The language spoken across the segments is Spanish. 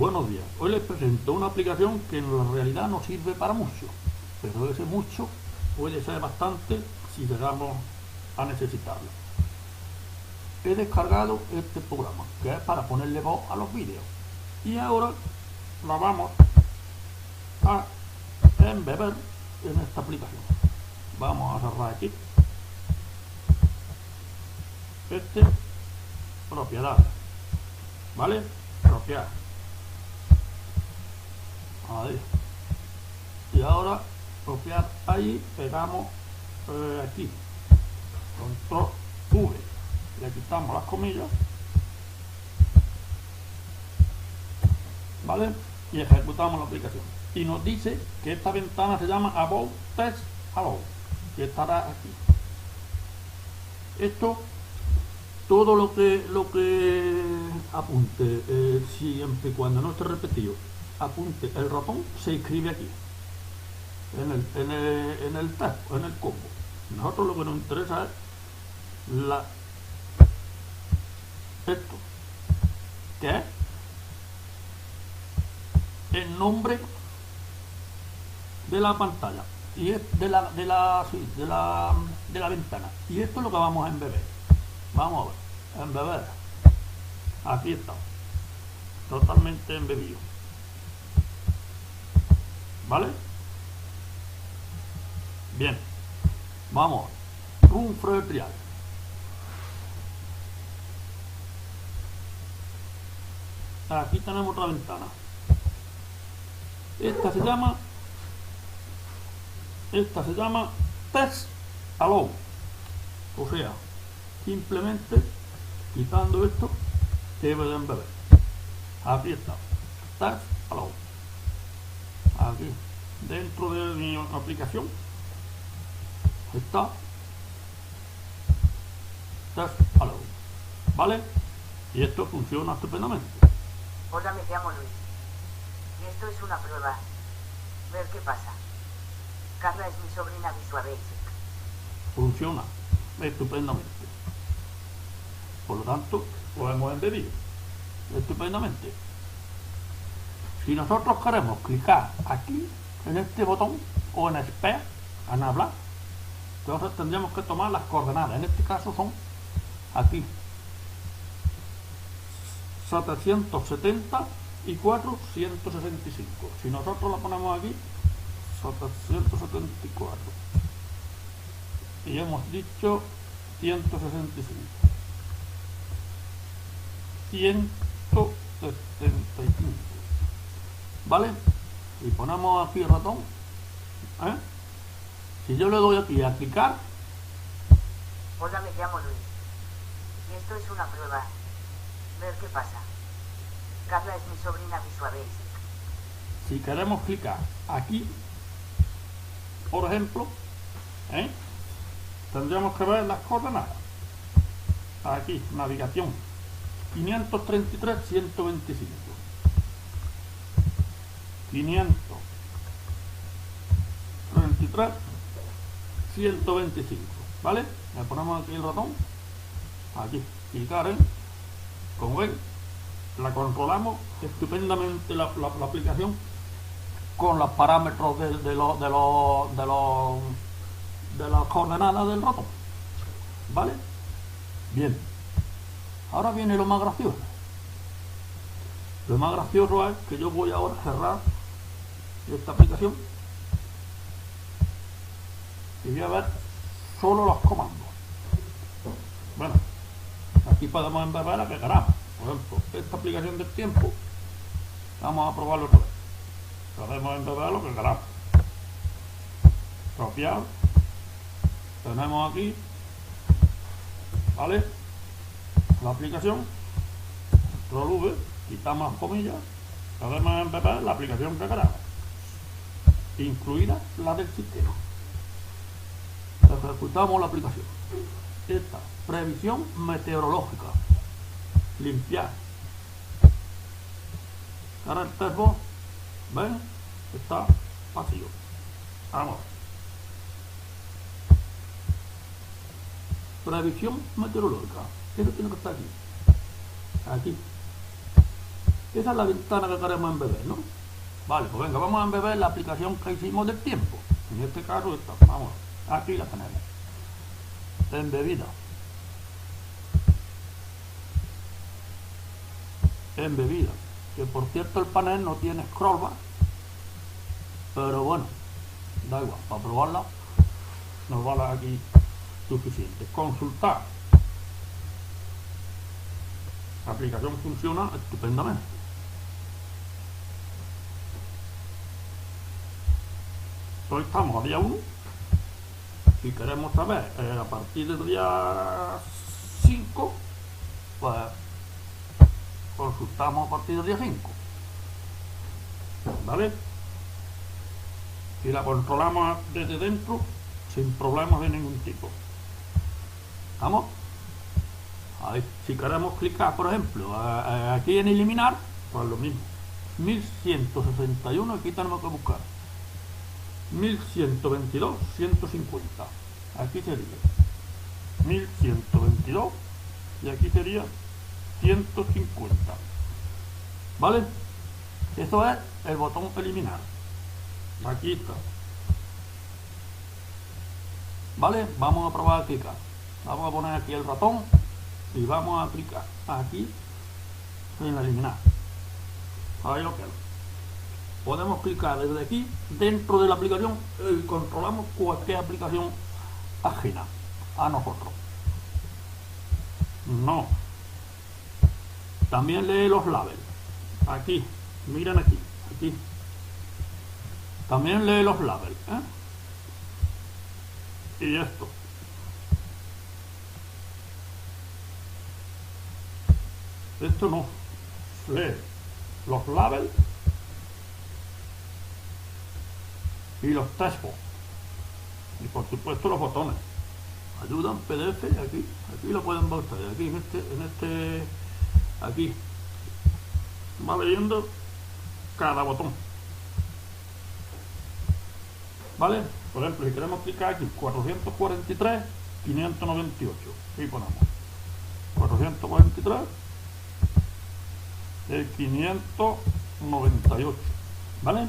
Buenos días. Hoy les presento una aplicación que en la realidad no sirve para mucho, pero ese mucho puede ser bastante si llegamos a necesitarlo. He descargado este programa, que es para ponerle voz a los vídeos. Y ahora la vamos a embeber en esta aplicación. Vamos a cerrar aquí. Propiedades. ¿Vale? Propiedades. Ahí. Y ahora copiar ahí, pegamos aquí, control V, le quitamos las comillas, ¿vale? Y ejecutamos la aplicación. Y nos dice que esta ventana se llama About Test Allow, que estará aquí. Esto, todo lo que apunte, siempre y cuando no esté repetido, apunte el ratón, se escribe aquí en el test, en el combo. Nosotros lo que nos interesa es esto, que es el nombre de la pantalla y es de la ventana, y esto es lo que vamos a embeber. Vamos a ver, embeber, aquí está, totalmente embebido. ¿Vale? Bien. Vamos. Run Free Trial. Aquí tenemos otra ventana. Esta se llama Test Allow. O sea, simplemente quitando esto debe de embeber. Aquí está. Test Allow. Aquí dentro de mi aplicación está Test Allow, ¿vale? Y esto funciona estupendamente. Hola, me llamo Luis y esto es una prueba, ver qué pasa. Carla es mi sobrina Visual Basic. Funciona estupendamente, por lo tanto lo hemos embebido estupendamente. Si nosotros queremos clicar aquí en este botón o en Expert, en hablar, entonces tendríamos que tomar las coordenadas. En este caso son aquí 774, 165. Si nosotros la ponemos aquí 774 y hemos dicho 165, 175, ¿vale? Y ponemos aquí el ratón, si yo le doy aquí a clicar. Hola, me llamo Luis y esto es una prueba, ver qué pasa. Carla es mi sobrina Visual Basic. Si queremos clicar aquí, por ejemplo, tendríamos que ver las coordenadas. Aquí, navegación 533, 125, 533, 125, ¿vale? Le ponemos aquí el ratón, aquí, clicar, como ven, la controlamos estupendamente la aplicación con los parámetros de las coordenadas del ratón, ¿vale? Bien, ahora viene lo más gracioso. Lo más gracioso es que yo voy ahora a cerrar esta aplicación y voy a ver solo los comandos. Bueno, aquí podemos embeber la que queramos. Por ejemplo, esta aplicación del tiempo, vamos a probarlo otra vez. Podemos embeber lo que queramos. Copiar. Tenemos aquí, ¿vale? La aplicación. Control V, quitamos las comillas. Podemos embeber la aplicación que queramos, incluida la del sistema. Ejecutamos la aplicación. Esta, previsión meteorológica. Limpiar. Ahora el test box, ¿ven? Está vacío. Vamos. Previsión meteorológica. Eso tiene que estar aquí. Aquí. Esa es la ventana que queremos embeber, ¿no? Vale, pues venga, vamos a embeber la aplicación que hicimos del tiempo. En este caso esta, vamos, aquí la tenemos. Embebida. Embebida. Que por cierto el panel no tiene scroll bar. Pero bueno, da igual, para probarla nos vale aquí suficiente. Consultar. La aplicación funciona estupendamente. Hoy estamos a día 1 y queremos saber a partir del día 5, pues consultamos a partir del día 5, ¿vale? Y la controlamos desde dentro sin problemas de ningún tipo. ¿Vamos? Ahí. Si queremos clicar, por ejemplo, aquí en eliminar, pues lo mismo. 1161, aquí tenemos que buscar 1122, 150. Aquí sería 1122 y aquí sería 150. ¿Vale? Esto es el botón eliminar. Aquí está. ¿Vale? Vamos a probar a clicar. Vamos a poner aquí el ratón y vamos a clicar aquí en eliminar. Ahí lo queda. Podemos clicar desde aquí dentro de la aplicación y controlamos cualquier aplicación ajena a nosotros. No. También lee los labels. Aquí, miren aquí, aquí. También lee los labels, ¿eh? Y esto. Esto no. Lee los labels y los textos. Y por supuesto los botones. Ayuda en PDF, aquí lo pueden ver ustedes. Aquí en este, aquí va leyendo cada botón. ¿Vale? Por ejemplo, si queremos clicar aquí 443, 598. Ahí ponemos 443 598. ¿Vale?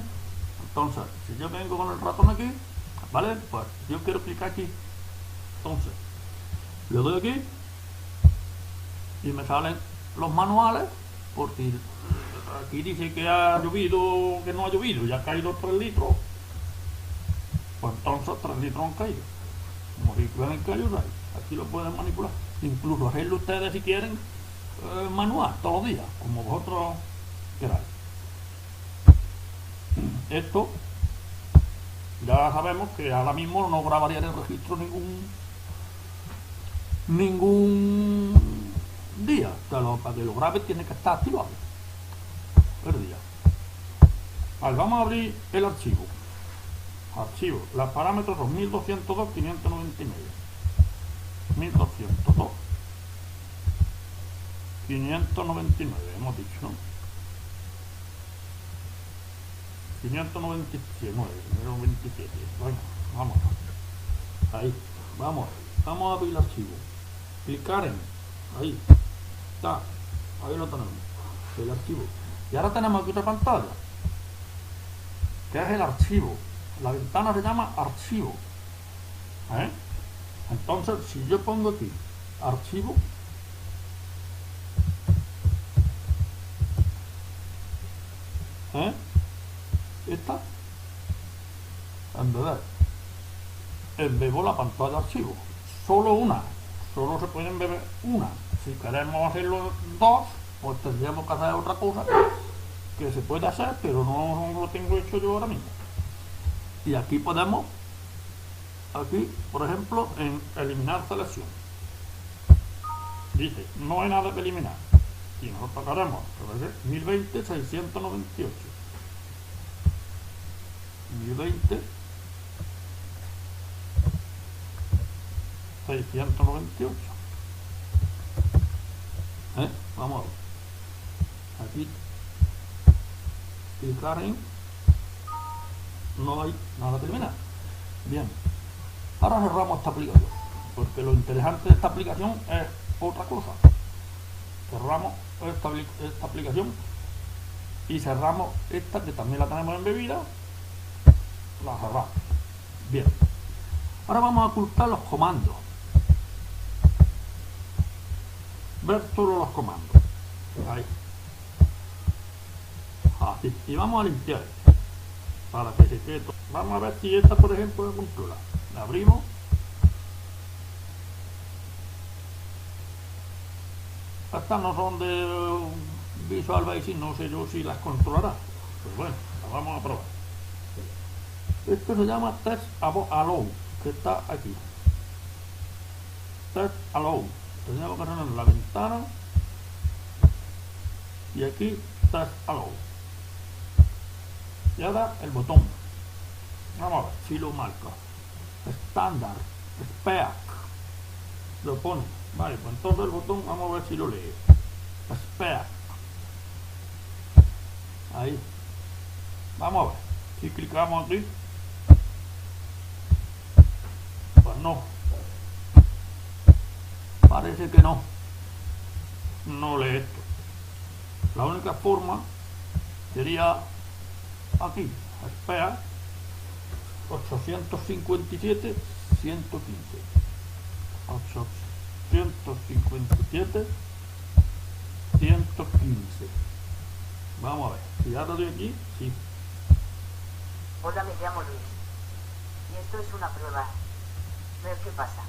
Entonces, si yo vengo con el ratón aquí, ¿vale? Pues yo quiero clicar aquí. Entonces, le doy aquí y me salen los manuales, porque aquí dice que ha llovido, que no ha llovido, y ha caído 3 litros. Pues entonces 3 litros han caído. Como si pueden caer ahí. Aquí lo pueden manipular. Incluso hacerlo ustedes si quieren manual, todos los días, como vosotros queráis. Esto ya sabemos que ahora mismo no grabaría en el registro ningún día. O sea, para que lo grabe tiene que estar activado el día. Vale, vamos a abrir el archivo. Archivo, los parámetros son 1202, 599. 1202, 599, hemos dicho, ¿no? 597, 27. Bueno, vamos. Ahí, vamos a abrir el archivo. Clicar en, ahí, está, ahí lo tenemos, el archivo. Y ahora tenemos aquí otra pantalla, que es el archivo. La ventana se llama archivo. Entonces, si yo pongo aquí archivo, esta, embebo la pantalla de archivo. Solo se puede embeber una. Si queremos hacerlo 2, pues tendríamos que hacer otra cosa que se puede hacer, pero no lo tengo hecho yo ahora mismo. Y aquí podemos, aquí por ejemplo, en eliminar selección, dice no hay nada que eliminar y nosotros queremos 1020, 698, 1020, 698. Vamos a ver. Aquí clicar en, no hay nada que eliminar. Bien, ahora cerramos esta aplicación, porque lo interesante de esta aplicación es otra cosa. Cerramos esta aplicación y cerramos esta que también la tenemos embebida, la cerramos. Bien, ahora vamos a ocultar los comandos, ver solo los comandos, ahí, así, y vamos a limpiar para que se quede todo. Vamos a ver si esta, por ejemplo, se controla. La abrimos. Estas no son de Visual Basic, no sé yo si las controlará, pero bueno, las vamos a probar. Esto se llama Test Allow, que está aquí. Test Allow. Tenemos que poner la ventana y aquí Test Allow. Y ahora el botón. Vamos a ver si lo marca. Estándar, Speak. Lo pone. Vale, pues entonces el botón, vamos a ver si lo lee. Speak. Ahí. Vamos a ver. Si clicamos aquí. Pues no. Parece que no. No lee esto. La única forma sería aquí. Speak. 857 115. 857 115. Vamos a ver. Si ya lo doy aquí, sí. Hola, me llamo Luis. Y esto es una prueba. Ver qué pasa.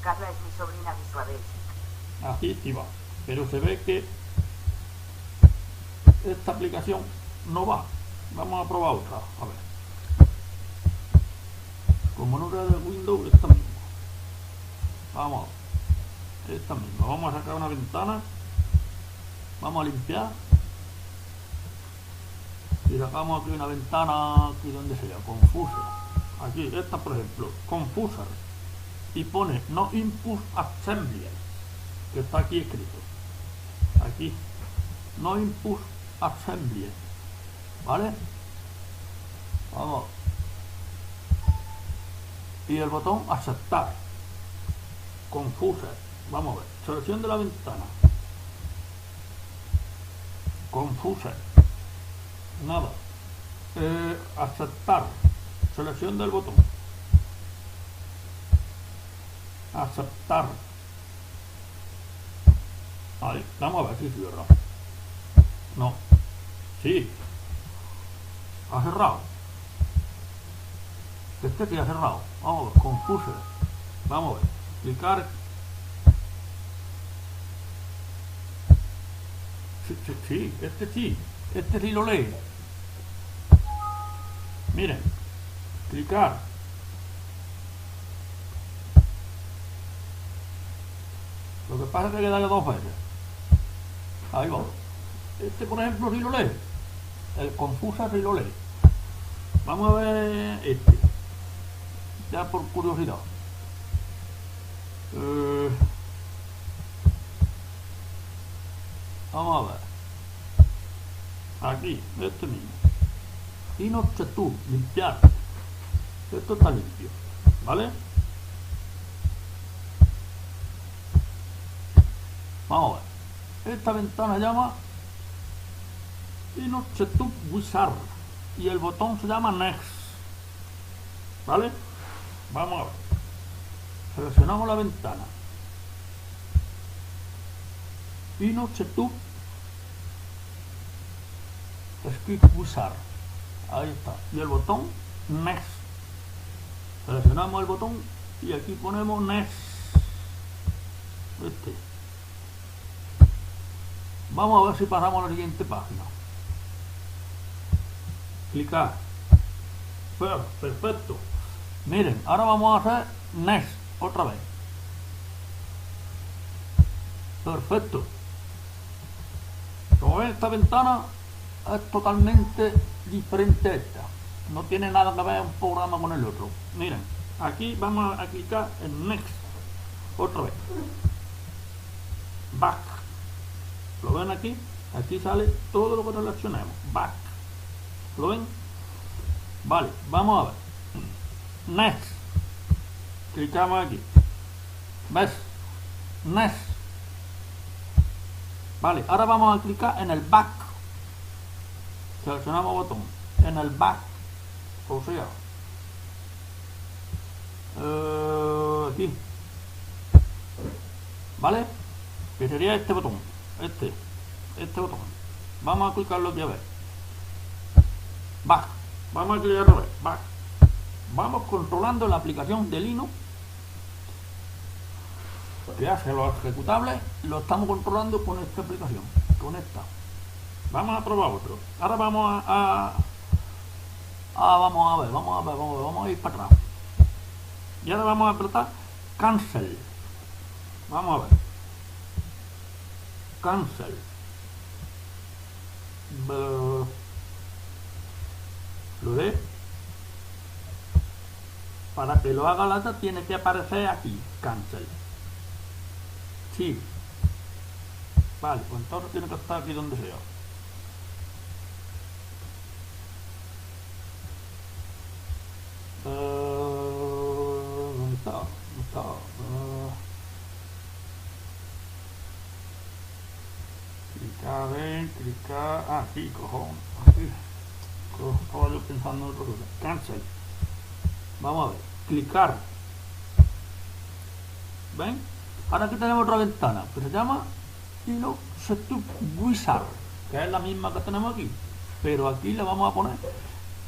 Carla es mi sobrina Visual Basic. Así sí va. Pero se ve que esta aplicación no va. Vamos a probar otra. A ver. Como no era de Windows, esta misma. Vamos. Esta misma. Vamos a sacar una ventana. Vamos a limpiar. Y sacamos aquí una ventana, aquí donde sería, Confuser. Aquí, esta por ejemplo, Confuser. Y pone No Input Assembly, que está aquí escrito. Aquí, No Input Assembly. ¿Vale? Vamos. Y el botón Aceptar. Confuser. Vamos a ver. Selección de la ventana. Confuser. Nada. Aceptar. Selección del botón. Aceptar. Ahí. Vamos a ver si cierra. No. Sí. Ha cerrado. Este sí ha cerrado. Vamos a ver. Confuser. Vamos a ver. Clicar. Sí, este sí. Este sí lo lee. Miren. Clicar. Lo que pasa es que hay que darle dos veces. Ahí va. Este por ejemplo sí lo lee. El Confuser sí lo lee. Vamos a ver este. Ya por curiosidad. Vamos a ver. Aquí, este mismo. Inoxetur, limpiar. Esto está limpio. ¿Vale? Vamos a ver. Esta ventana se llama Inoxetur Wizard. Y el botón se llama Next. ¿Vale? Vamos a ver. Seleccionamos la ventana. Inoxetur Script Wizard. Ahí está. Y el botón Next. Seleccionamos el botón y aquí ponemos Next. Este. Vamos a ver si pasamos a la siguiente página. Clicar. Perfecto. Miren, ahora vamos a hacer Next otra vez. Perfecto. Como ven, esta ventana es totalmente diferente a esta. No tiene nada que ver un programa con el otro. Miren, aquí vamos a clicar en Next otra vez. Back. ¿Lo ven aquí? Aquí sale todo lo que relacionemos. Back. ¿Lo ven? Vale, vamos a ver. Next. Clicamos aquí. ¿Ves? Next. Vale, ahora vamos a clicar en el back. seleccionamos botón en el back, o sea, aquí, ¿vale? Que sería este botón, este botón. Vamos a clicarlo aquí a ver. Back, vamos a clicar otra vez, back. Vamos controlando la aplicación de Linux que hace los ejecutables, lo estamos controlando con esta aplicación, con esta. Vamos a probar otro. Ahora vamos vamos a ir para atrás. Y ahora vamos a apretar cancel. Vamos a ver. Cancel. Lo de. Para que lo haga la tiene que aparecer aquí. Cancel. Sí. Vale, pues entonces tiene que estar aquí donde sea. ¿Dónde está? ¿Dónde está? Clicar. Aquí, cojón. Aquí. Estaba yo pensando en otra cosa. Cancel. Vamos a ver. Clicar. ¿Ven? Ahora aquí tenemos otra ventana que se llama Linux Setup Wizard, que es la misma que tenemos aquí, pero aquí le vamos a poner,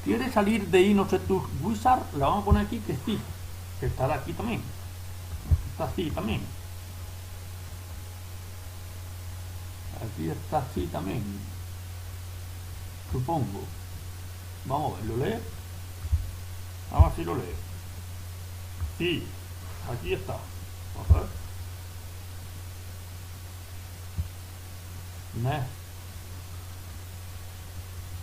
quiere salir de Linux Setup Wizard, le vamos a poner aquí que sí, que estará aquí también, está así también, aquí está así también, supongo. Vamos a ver, ¿lo lee? Vamos a ver si lo lee. Sí, aquí está. Vamos a ver.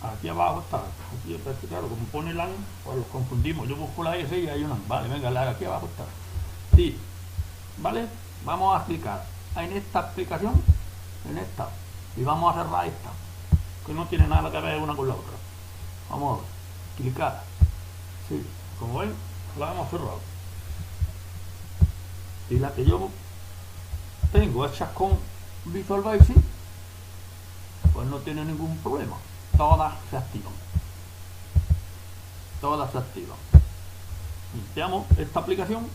Aquí abajo está, aquí está, claro, como pone LAN, pues los confundimos. Yo busco la S y hay una. Vale, venga, aquí abajo está. Sí, vale, vamos a clicar en esta aplicación, en esta, y vamos a cerrar esta, que no tiene nada que ver una con la otra. Vamos a ver, clicar. Sí, como ven, la hemos cerrado. Y la que yo tengo hecha con Visual Basic, pues no tiene ningún problema, todas se activan, limpiamos. Esta aplicación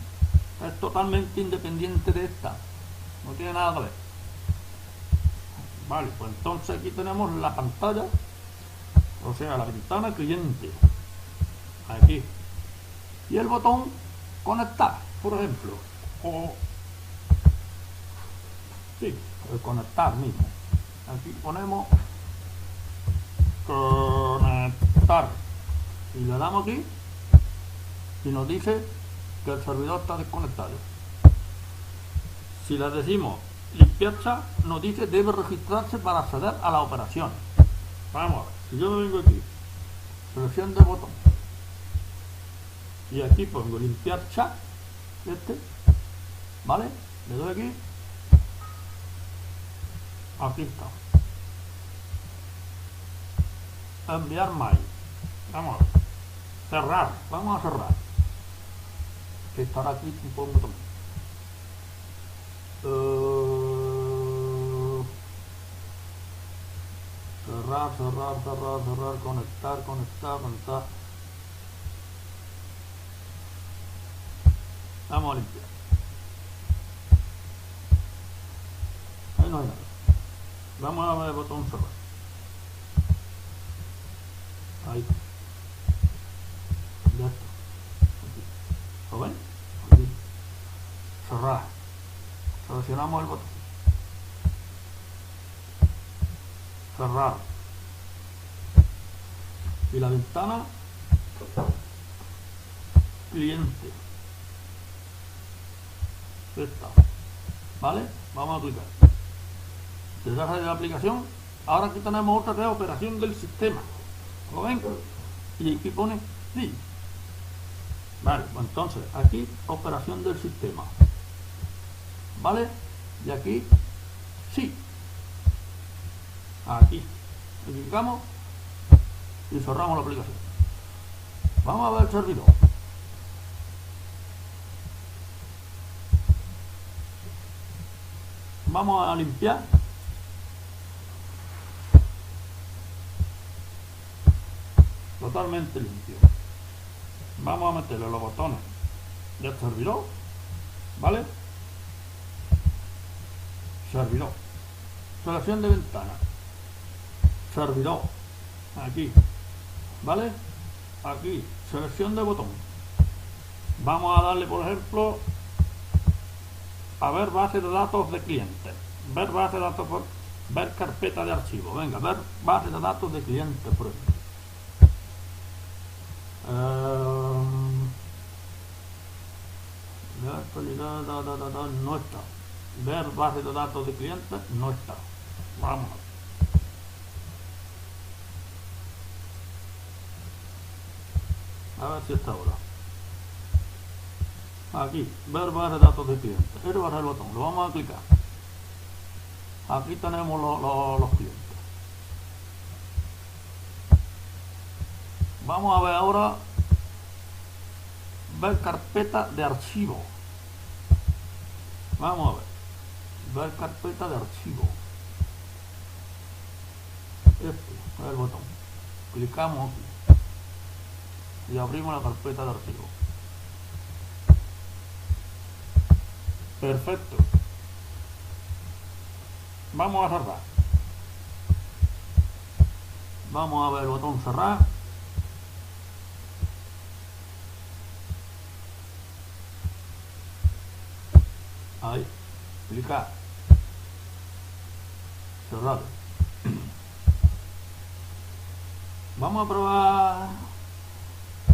es totalmente independiente de esta, no tiene nada que ver. Vale, pues entonces aquí tenemos la pantalla, o sea, la ventana cliente, aquí, y el botón conectar, por ejemplo, o sí, el conectar mismo. Aquí ponemos conectar y le damos aquí y nos dice que el servidor está desconectado. Si le decimos limpieza, nos dice debe registrarse para acceder a la operación. Vamos a ver, si yo me vengo aquí, selección de botón, y aquí pongo limpiar chat, ¿vale? Le doy aquí. Aquí está. Enviar mail. Vamos a ver. Cerrar. Vamos a cerrar. Que estará aquí un poco también. Cerrar. Conectar. Vamos a limpiar. Ahí no hay nada. Vamos a ver el botón cerrar. Ahí. Ya está. Aquí. ¿Lo ven? Aquí. Cerrar. Seleccionamos el botón. Cerrar. Y la ventana cliente. Esta. ¿Vale? Vamos a clicar. Desde la aplicación, ahora aquí tenemos otra que es operación del sistema. ¿Lo ven? Y aquí pone sí. Vale, pues entonces aquí operación del sistema. ¿Vale? Y aquí sí. Aquí clicamos y cerramos la aplicación. Vamos a ver el servidor. Vamos a limpiar. totalmente limpio. Vamos a meterle los botones del servidor, ¿vale? Servidor, selección de ventana, servidor, aquí, ¿vale? Aquí, selección de botón. Vamos a darle, por ejemplo, a ver base de datos de clientes, ver base de datos, ver carpeta de archivo. Venga, ver base de datos de clientes, por ejemplo. No está. Ver base de datos de clientes, no está. Vamos a ver si está ahora. Aquí, ver base de datos de clientes. Este va a ser el botón, lo vamos a clicar. Aquí tenemos los clientes. Vamos a ver ahora ver carpeta de archivo. Vamos a ver carpeta de archivo. Este es el botón. Clicamos aquí y abrimos la carpeta de archivo. Perfecto. Vamos a cerrar. Vamos a ver el botón cerrar. Ahí, clicar, cerrar. Vamos a probar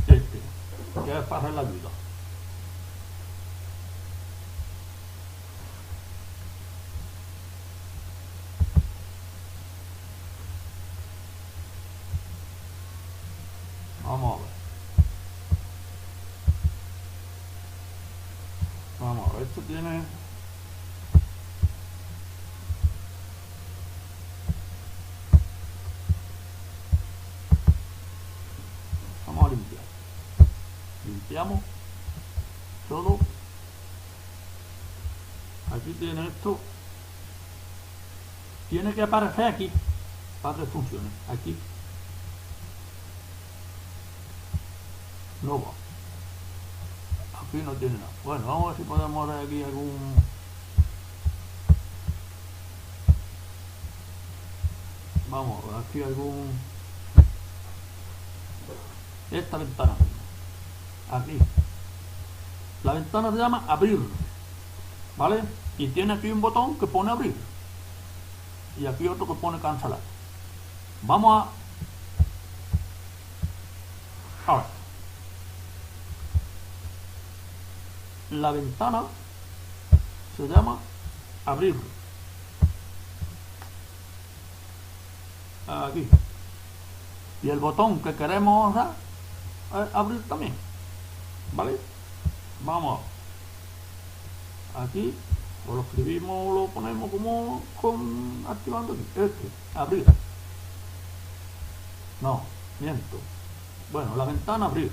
este, que es para hacer la ayuda. Vamos a ver. Vamos a ver, esto tiene... Vamos a limpiar. Limpiamos todo. Aquí tiene esto. Tiene que aparecer aquí para que funcione. Aquí. No va. Aquí no tiene nada. Bueno, vamos a ver si podemos ver aquí algún... Vamos a ver aquí algún... Esta ventana. Aquí. La ventana se llama abrir. ¿Vale? Y tiene aquí un botón que pone abrir. Y aquí otro que pone cancelar. Vamos a ver. La ventana se llama abrir. Aquí. Y el botón que queremos usar es abrir también. ¿Vale? Vamos. Aquí lo escribimos, lo ponemos como con activando aquí. Este, abrir. No, miento. Bueno, la ventana abrir.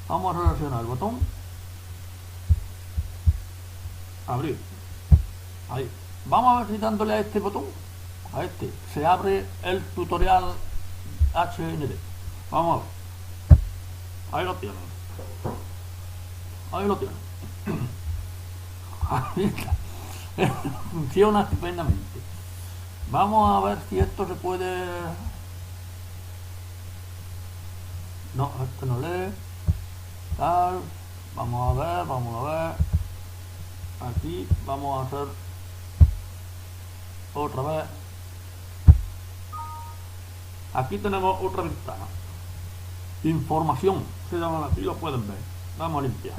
Vamos a relacionar el botón abrir. Ahí. Vamos a ver si dándole a este botón, a este, se abre el tutorial HND. Vamos a ver. Ahí lo tienen. Ahí lo tienen. Ahí está. Funciona estupendamente. Vamos a ver si esto se puede... No, esto no lee. Tal. Vamos a ver, vamos a ver. Aquí vamos a hacer otra vez. Aquí tenemos otra ventana. Información. Se llama, aquí lo pueden ver. Vamos a limpiar.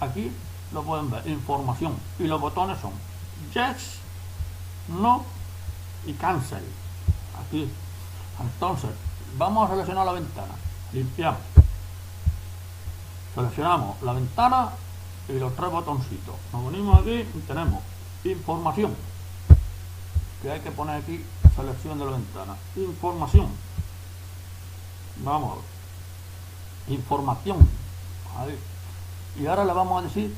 Aquí lo pueden ver. Información. Y los botones son yes, no y cancel. Aquí. Entonces, vamos a seleccionar la ventana. Limpiamos. Seleccionamos la ventana y los tres botoncitos. Nos unimos aquí y tenemos información, que hay que poner aquí selección de la ventana. Información. Vamos a ver. Información. Ahí. Y ahora le vamos a decir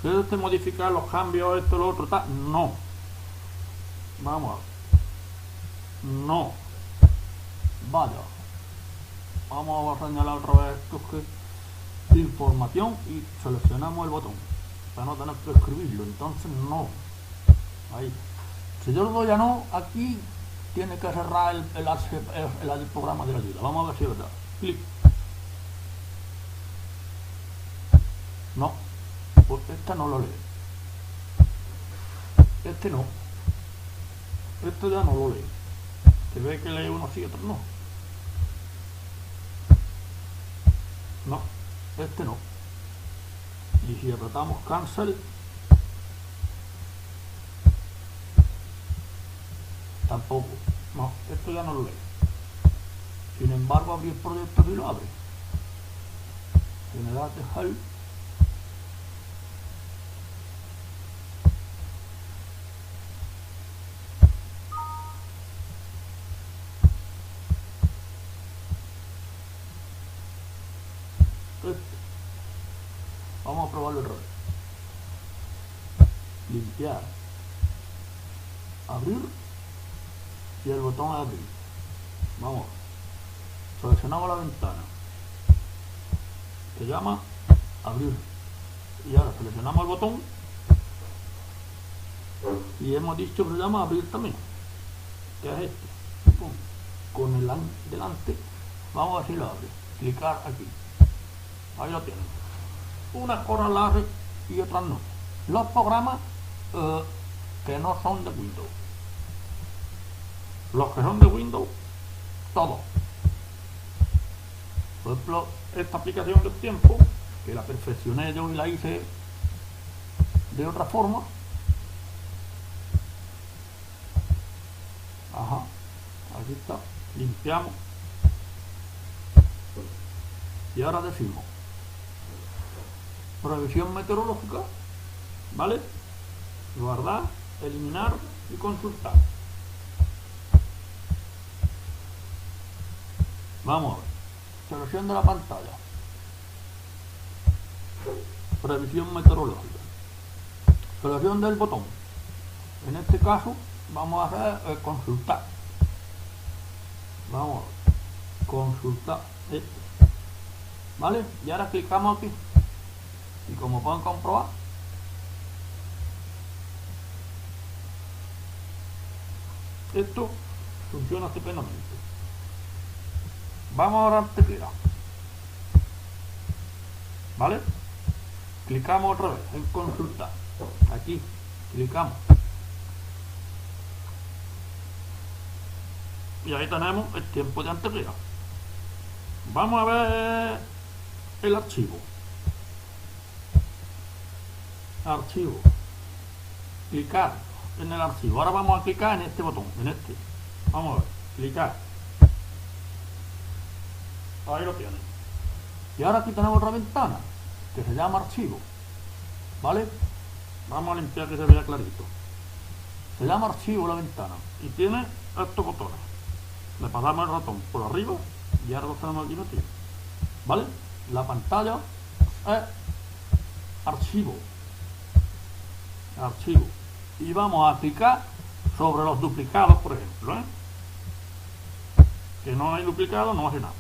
que hay que modificar los cambios, esto, lo otro, tal. No. Vamos a ver. No. Vaya. vamos a señalar otra vez esto que información y seleccionamos el botón para no tener que escribirlo. Entonces no, ahí, si yo le doy a no, aquí tiene que cerrar el programa de la ayuda. Vamos a ver si es verdad. Clic. No, pues esta no lo lee. Este no. Esto ya no lo lee. Se ve que lee uno sí y otro no. No, este no. Y si apretamos cancel, tampoco. No, esto ya no lo lee. Sin embargo, abrir el proyecto y lo abre. General de help. Vamos a probarlo otra vez. Limpiar, abrir y el botón abrir. Vamos, seleccionamos la ventana, se llama abrir, y ahora seleccionamos el botón y hemos dicho que se llama abrir también, que es este. Con el delante, vamos a ver si lo abre. Clicar aquí, ahí lo tienen. Unas cosas las hace y otras no. Los programas que no son de Windows. Los que son de Windows, todos. Por ejemplo, esta aplicación del tiempo, que la perfeccioné yo y la hice de otra forma. Ajá, aquí está. Limpiamos. Y ahora decimos previsión meteorológica, ¿vale? Guardar, eliminar y consultar. Vamos a ver. Selección de la pantalla. Previsión meteorológica. Selección del botón. En este caso vamos a hacer consultar. Vamos a ver. Consultar. ¿Vale? Y ahora clicamos aquí. Y como pueden comprobar, esto funciona estupendamente. Vamos ahora a teclear, ¿vale? Clicamos otra vez en consultar. Aquí clicamos y ahí tenemos el tiempo de antequera. Vamos a ver el archivo. Archivo, clicar en el archivo. Ahora vamos a clicar en este botón, en este. Vamos a ver, clicar. Ahí lo tienen. Y ahora aquí tenemos otra ventana que se llama archivo, ¿vale? Vamos a limpiar que se vea clarito. Se llama archivo la ventana y tiene estos botones. Le pasamos el ratón por arriba y ahora lo tenemos aquí metido, ¿vale? La pantalla es archivo. Archivo, y vamos a clicar sobre los duplicados, por ejemplo, que no hay duplicado, no hace nada.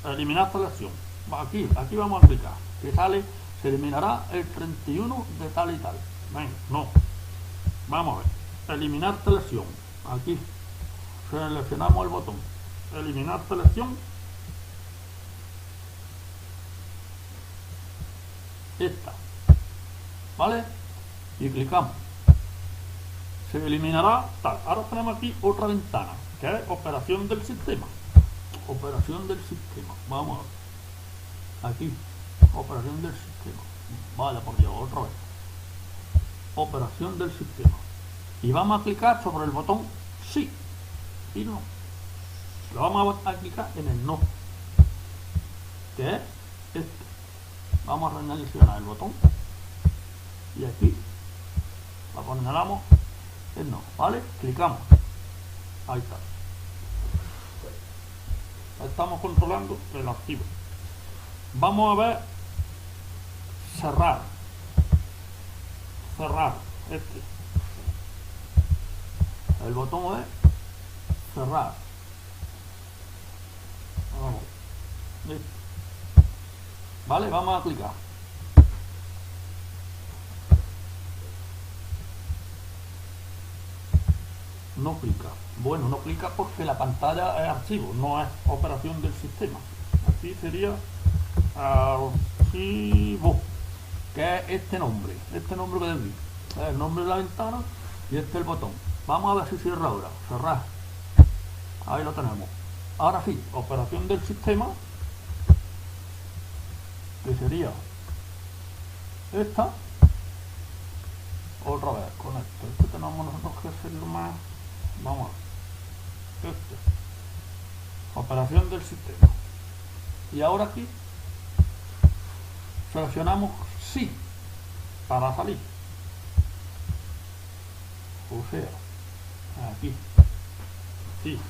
Eliminar selección, aquí vamos a clicar, que sale, se eliminará el 31 de tal y tal. Venga, no, vamos a ver, eliminar selección, aquí seleccionamos el botón, eliminar selección, esta, ¿vale? Y clicamos, se eliminará tal. Ahora tenemos aquí otra ventana que es operación del sistema. Operación del sistema, vamos a ver. Aquí, operación del sistema. Vaya por Dios, otra vez. Operación del sistema. Y vamos a clicar sobre el botón sí y no. Lo vamos a clicar en el no, que es este. Vamos a seleccionar el botón y aquí señalamos el no, ¿vale? Clicamos, ahí está. Estamos controlando el archivo. Vamos a ver cerrar, este, el botón es cerrar. Vamos. Listo. Vale, vamos a clicar. No clica. Bueno, no clica porque la pantalla es archivo, no es operación del sistema. Aquí sería archivo, que es este nombre que debe ir. Es el nombre de la ventana y este es el botón. Vamos a ver si cierra ahora. Cerrar. Ahí lo tenemos. Ahora sí, operación del sistema, que sería esta. Otra vez con esto. Esto tenemos nosotros que hacerlo más. Vamos a ver. Este. Operación del sistema. Y ahora aquí seleccionamos sí para salir. O sea, aquí. Sí.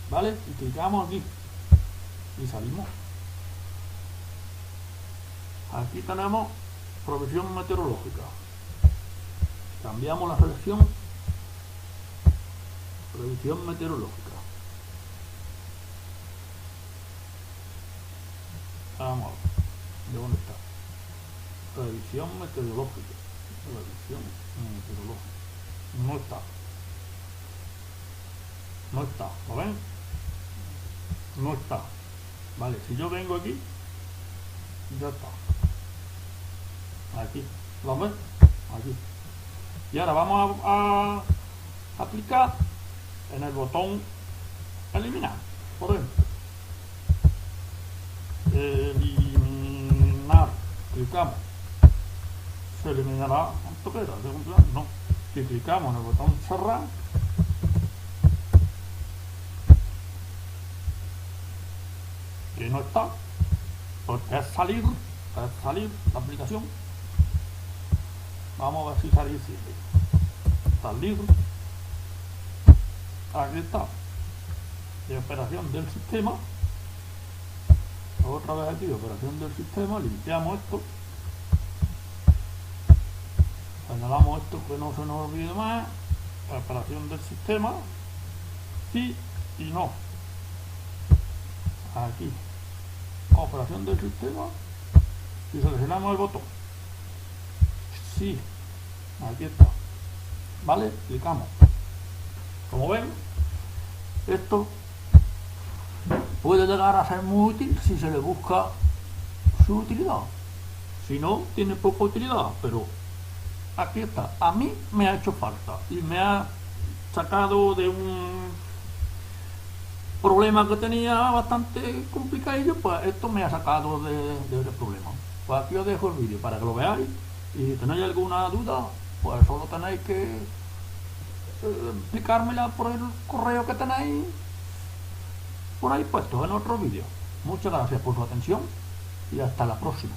¿Vale? Y clicamos aquí. Y salimos. Aquí tenemos provisión meteorológica. Cambiamos la selección. Previsión meteorológica. Vamos a ver. ¿De dónde está? Previsión meteorológica. Previsión meteorológica. No está. No está. ¿Lo ven? No está. Vale, si yo vengo aquí, ya está. Aquí. ¿Lo ven? Aquí. Y ahora vamos a aplicar en el botón eliminar. Por ejemplo. Eliminar. Clicamos. Se eliminará. ¿Cuánto queda? No. Si clicamos en el botón cerrar, que no está, porque es salir la aplicación. Vamos a ver si salir sirve. Salir. Aquí está. De operación del sistema. Otra vez aquí, operación del sistema. Limpiamos esto. Señalamos esto que no se nos olvide más. Operación del sistema. Sí y no. Aquí. Operación del sistema. Y seleccionamos el botón. Sí. Aquí está. Vale, clicamos. Como ven, esto puede llegar a ser muy útil si se le busca su utilidad. Si no, tiene poca utilidad, pero aquí está. A mí me ha hecho falta y me ha sacado de un problema que tenía bastante complicado. Pues esto me ha sacado de problema. Pues aquí os dejo el vídeo para que lo veáis, y si tenéis alguna duda, pues solo tenéis que explicármela por el correo que tenéis por ahí puesto en otro vídeo. Muchas gracias por su atención y hasta la próxima.